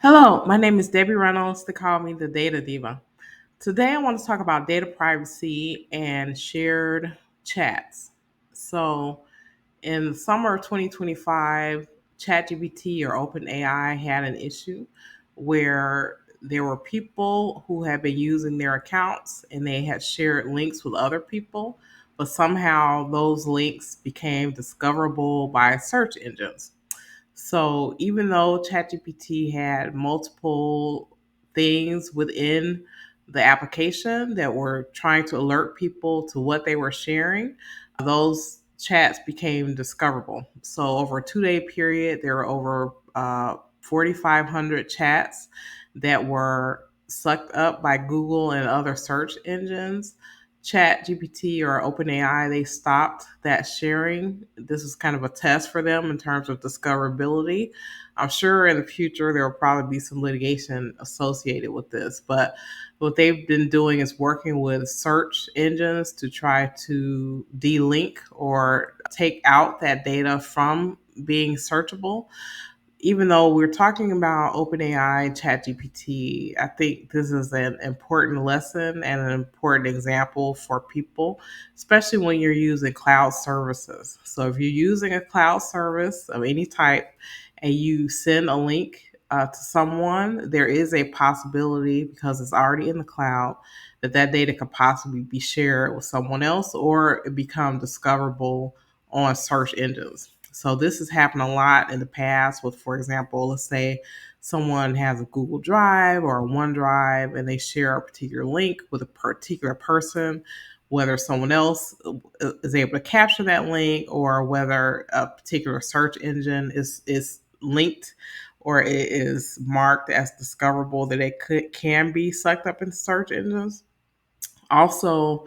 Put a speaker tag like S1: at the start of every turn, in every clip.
S1: Hello, my name is Debbie Reynolds. They call me the Data Diva. Today I want to talk about data privacy and shared chats. So, in the summer of 2025, ChatGPT or OpenAI had an issue where there were people who had been using their accounts and they had shared links with other people, but somehow those links became discoverable by search engines. So even though ChatGPT had multiple things within the application that were trying to alert people to what they were sharing, those chats became discoverable. So over a 2 day period, there were over 4,500 chats that were sucked up by Google and other search engines. Chat GPT or OpenAI, they stopped that sharing. This is kind of a test for them in terms of discoverability. I'm sure in the future there will probably be some litigation associated with this, but what they've been doing is working with search engines to try to delink or take out that data from being searchable. Even though we're talking about OpenAI and ChatGPT, I think this is an important lesson and an important example for people, especially when you're using cloud services. So if you're using a cloud service of any type and you send a link to someone, there is a possibility because it's already in the cloud that data could possibly be shared with someone else or it become discoverable on search engines. So this has happened a lot in the past with, for example, let's say someone has a Google Drive or a OneDrive and they share a particular link with a particular person, whether someone else is able to capture that link or whether a particular search engine is linked or it is marked as discoverable that can be sucked up in search engines. Also,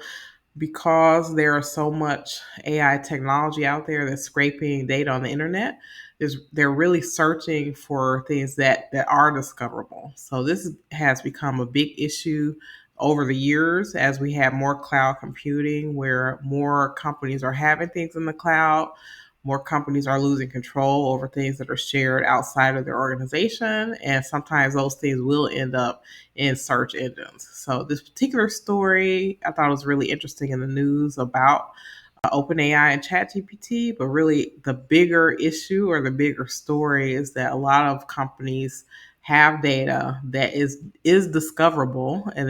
S1: because there is so much AI technology out there that's scraping data on the internet, they're really searching for things that are discoverable. So this has become a big issue over the years as we have more cloud computing, where more companies are having things in the cloud. More companies are losing control over things that are shared outside of their organization, and sometimes those things will end up in search engines. So this particular story I thought was really interesting in the news about OpenAI and ChatGPT, but really the bigger issue or the bigger story is that a lot of companies have data that is discoverable and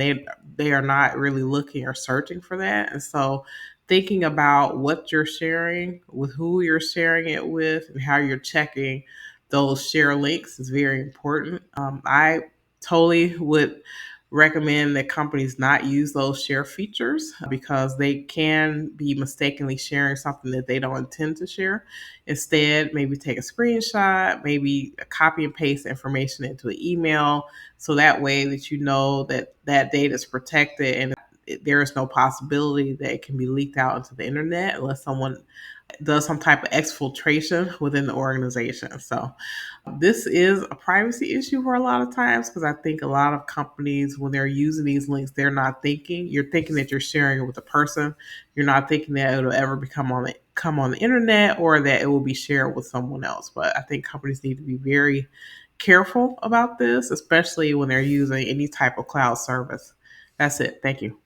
S1: they are not really looking or searching for that. And so thinking about what you're sharing, with who you're sharing it with, and how you're checking those share links is very important. I totally would recommend that companies not use those share features because they can be mistakenly sharing something that they don't intend to share. Instead, maybe take a screenshot, maybe copy and paste information into an email so that way that you know that that data is protected and there is no possibility that it can be leaked out into the internet unless someone does some type of exfiltration within the organization. So this is a privacy issue for a lot of times because I think a lot of companies, when they're using these links, they're not thinking. You're thinking that you're sharing it with a person. You're not thinking that it'll ever come on the internet or that it will be shared with someone else. But I think companies need to be very careful about this, especially when they're using any type of cloud service. That's it. Thank you.